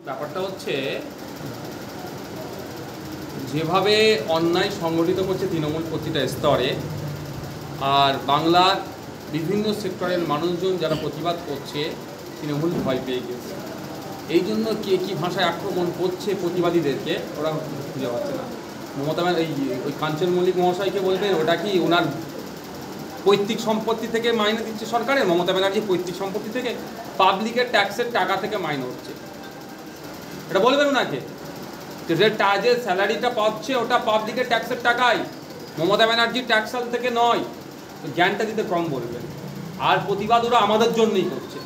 ব্যাপারটা হচ্ছে যেভাবে অন্যায় সংগঠিত করছে তৃণমূল প্রতিটা স্তরে, আর বাংলার বিভিন্ন সেক্টরের মানুষজন যারা প্রতিবাদ করছে তৃণমূল ভয় পেয়ে গেছে। এই জন্য কে কী ভাষায় আক্রমণ করছে প্রতিবাদীদেরকে ওরা খুঁজে পাচ্ছে না। মমতা ওই কাঞ্চন মল্লিক মহাশয়কে বলবেন ওটা কি ওনার পৈতৃক সম্পত্তি থেকে মাইনে দিচ্ছে সরকারের? মমতা ব্যানার্জি পৈতৃক সম্পত্তি থেকে, পাবলিকের ট্যাক্সের টাকা থেকে মাইনে হচ্ছে, এটা বলবেন ওনাকে যে স্যালারিটা পাচ্ছে ওটা পাবলিকের ট্যাক্সের টাকাই, মমতা ব্যানার্জির ট্যাক্সাল থেকে নয়। জ্ঞানটা দিতে কম বলবেন। আর প্রতিবাদ ওরা আমাদের জন্যই করছে।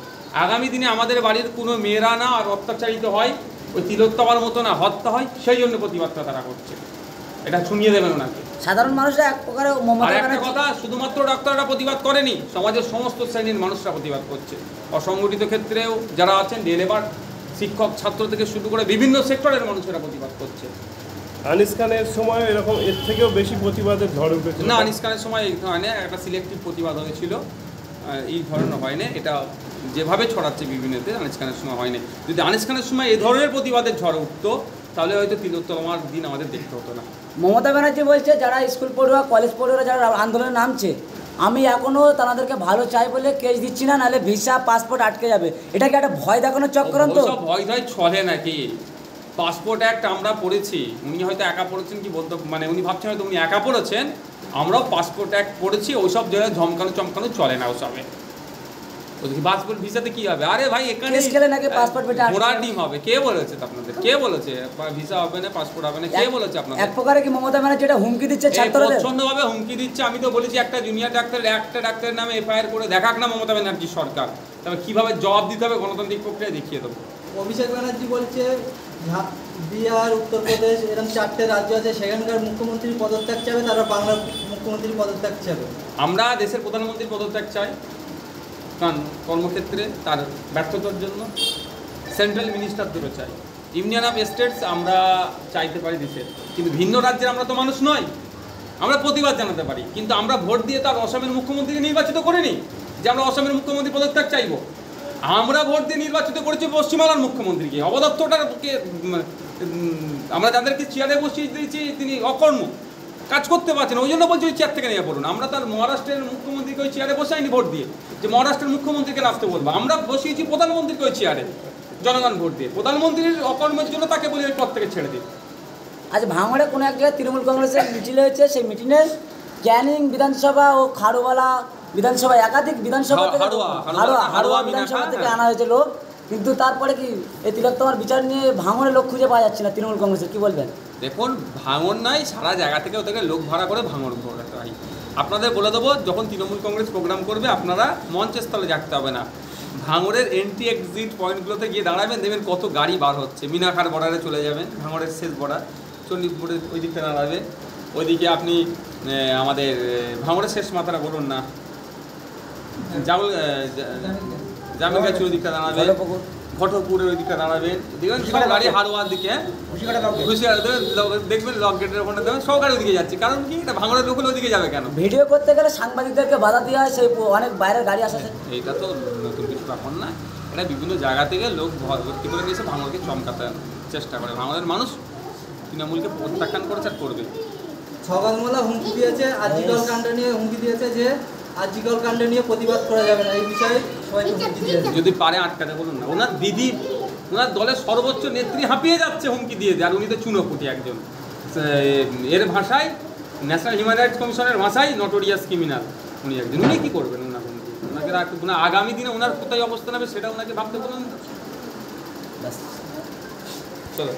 আগামী দিনে আমাদের বাড়ির কোনো মেয়েরা না আর অত্যাচারিত হয়, ওই তিলোত্তমার মতো না হত্যা হয়, সেই জন্য প্রতিবাদটা তারা করছে। এটা শুনিয়ে দেবেন ওনাকে। সাধারণ মানুষরা এক প্রকারে আর একটা কথা, শুধুমাত্র ডাক্তাররা প্রতিবাদ করেনি, সমাজের সমস্ত শ্রেণীর মানুষরা প্রতিবাদ করছে। অসংগঠিত ক্ষেত্রেও যারা আছেন, লেবার, শিক্ষক, ছাত্র থেকে শুরু করে বিভিন্ন সেক্টরের মানুষেরা প্রতিবাদ করছে। আনিস খানের সময় এরকম এর থেকেও বেশি প্রতিবাদের ঝড় উঠেছে না, আনিস খানের সময় এই ধরনের একটা সিলেক্টিভ প্রতিবাদ হয়েছিল, এই ধরনের হয় না। এটা যেভাবে ছড়াচ্ছে বিভিন্নতে, আনিস খানের সময় হয়নি। যদি আনিস খানের সময় এই ধরনের প্রতিবাদের ঝড় উঠতো তাহলে হয়তো তিলোত্তমার দিন আমাদের দেখতে হতো না। মমতা ব্যানার্জি বলছে যারা স্কুল পড়ুয়া, কলেজ পড়ুয়া যারা আন্দোলনে নামছে, আমি এখনও তাদেরকে ভালো চাই বলে কেস দিচ্ছি না, নাহলে ভিসা পাসপোর্ট আটকে যাবে। এটা কি একটা ভয় দেখানোর চক্রান্ত? সব ভয় ভয় ছলে নাকি? পাসপোর্ট অ্যাক্ট আমরা পড়েছি, উনি হয়তো একা পড়েছেন কি বলতে, মানে উনি ভাবছেন হয়তো উনি একা পড়েছেন, আমরাও পাসপোর্ট অ্যাক্ট পড়েছি। ওইসব জায়গায় ধমকানো চমকানো চলে না ওসবে। পাসপোর্ট ভিসাতে কি হবে? আরে ভাই এখানে নাকি পাসপোর্ট ঘোড়া টিম হবে। কে বলেছে আপনাদের? কে বলেছে ভিসা হবে না, পাসপোর্ট হবে না? কে বলেছে আপনাদের? এক প্রকারে কি মমতা ব্যানার্জি এটা হুমকি দিচ্ছে ছাত্রদের? প্রচন্ডভাবে হুমকি দিচ্ছে। আমি তো বলেছি একটা জুনিয়র ডাক্তার, একটা ডাক্তারের নামে এফআইআর করে দেখাক না মমতা ব্যানার্জি সরকার, তবে কিভাবে জবাব দিতে হবে গণতান্ত্রিক প্রক্রিয়া দেখিয়ে দেবো। অভিষেক ব্যানার্জি বলছে বিহার, উত্তরপ্রদেশ এরকম 4টে রাজ্য আছে, সেখানকার মুখ্যমন্ত্রীর পদত্যাগ চাইবে, তারা বাংলার মুখ্যমন্ত্রীর পদত্যাগ চাইবে। আমরা দেশের প্রধানমন্ত্রীর পদত্যাগ চাই, কারণ কর্মক্ষেত্রে তার ব্যর্থতার জন্য। সেন্ট্রাল মিনিস্টারদেরও চাই। ইউনিয়ন অফ স্টেটস আমরা চাইতে পারি দেশের, কিন্তু ভিন্ন রাজ্যের আমরা তো মানুষ নই, আমরা প্রতিবাদ জানাতে পারি। কিন্তু আমরা ভোট দিয়ে তার অসমের মুখ্যমন্ত্রীকে নির্বাচিত করিনি যে আমরা অসমের মুখ্যমন্ত্রী পদত্যাগ চাইব। আমরা ভোট দিয়ে নির্বাচিত করেছি পশ্চিমবাংলার মুখ্যমন্ত্রীকে। অবদপ্তরটাকে আমরা যাদেরকে চেয়ারে বসিয়ে দিয়েছি তিনি অকর্ম, কাজ করতে পারছেন, ওই জন্য বলছি ওই চেয়ার থেকে নিয়ে পড়ুন। আমরা তার মহারাষ্ট্রের মুখ্যমন্ত্রীকে ওই চেয়ারে বসাইনি ভোট দিয়ে যে মহারাষ্ট্রের মুখ্যমন্ত্রীকে নামতে বলবো। আমরা বসিয়েছি প্রধানমন্ত্রীকে ওই চেয়ারে জনগণ ভোট দিয়ে। প্রধানমন্ত্রীর অকর্মের জন্য তাকে বলি ওই পদ থেকে ছেড়ে দিন। আজ ভাঙড়ে কোনো এক জায়গায় তৃণমূল কংগ্রেসের মিছিল হয়েছে, সেই মিটিংয়ে ক্যানিং বিধানসভা ও খারুয়ালা বিধানসভা, একাধিক বিধানসভা থেকে হাড়োয়া বিধানসভা থেকে আনা হয়েছে লোক, কিন্তু তারপরে কি এই তিলোত্তমার বিচার নিয়ে ভাঙড়ে লোক খুঁজে পাওয়া যাচ্ছে না তৃণমূল কংগ্রেসের, কি বলবেন? দেখুন, ভাঙড় নাই, সারা জায়গা থেকে ওদেরকে লোক ভাড়া করে ভাঙড় ঘোরাতে হয়। আপনাদের বলে দেবো, যখন তৃণমূল কংগ্রেস প্রোগ্রাম করবে আপনারা মঞ্চের স্থলে রাখতে হবে না, ভাঙড়ের এন্ট্রি এক্সিট পয়েন্টগুলোতে গিয়ে দাঁড়াবেন, দেখবেন কত গাড়ি বার হচ্ছে। মিনাখার বর্ডারে চলে যাবেন, ভাঙড়ের শেষ বর্ডার, চণ্ডীপুরের ওই দিকটা দাঁড়াবেন। ওইদিকে আপনি আমাদের ভাঙড়ের শেষ মাথাটা বলুন না, জামিনগাছি ওই দিকটা দাঁড়াবেন, ঘটকপুরের ওই দিকটা দাঁড়াবেন, দেখবেন সব গাড়ি হাড়োয়ার দিকে, দেখবেন লক গেটের ওখানে দেবেন, সব গাড়ি ওদিকে যাচ্ছে। কারণ কি? এটা ভাঙড়ের লোক ওদিকে যাবে কেন? ভিডিও করতে গেলে সাংবাদিকদেরকে বাধা দেওয়া হয়, সেই অনেক বাইরের গাড়ি আসে। এইটা তো নতুন কিছু ব্যাপার না, এটা বিভিন্ন জায়গা থেকে লোক ভর্তি করে নিয়েছে ভাঙড়কে চমকাতে চেষ্টা করে। ভাঙড়ের মানুষ তৃণমূলকে প্রত্যাখ্যান করেছে আর করবে। ছগালমোলা হুমকি দিয়েছে, আজিকল কাণ্ড নিয়ে হুমকি দিয়েছে যে আজিকল কাণ্ড নিয়ে প্রতিবাদ করা যাবে না, এই বিষয়ে সবাইকে হুমকি দিয়েছে। যদি পারে আটকাতে বলুন না। ওনার দিদি, ওনার দলের সর্বোচ্চ নেত্রী হাঁপিয়ে যাচ্ছে হুমকি দিয়ে, আর উনি তো চুনোপুটি একজন। এর ভাষায়, ন্যাশনাল হিউম্যান রাইটস কমিশনের ভাষায় নটোরিয়াস ক্রিমিনাল উনি একজন। উনি কী করবেন? ওনাকে আগামী দিনে ওনার কোথায় অবস্থান হবে সেটা ওনাকে ভাবতে বলুন। চলো।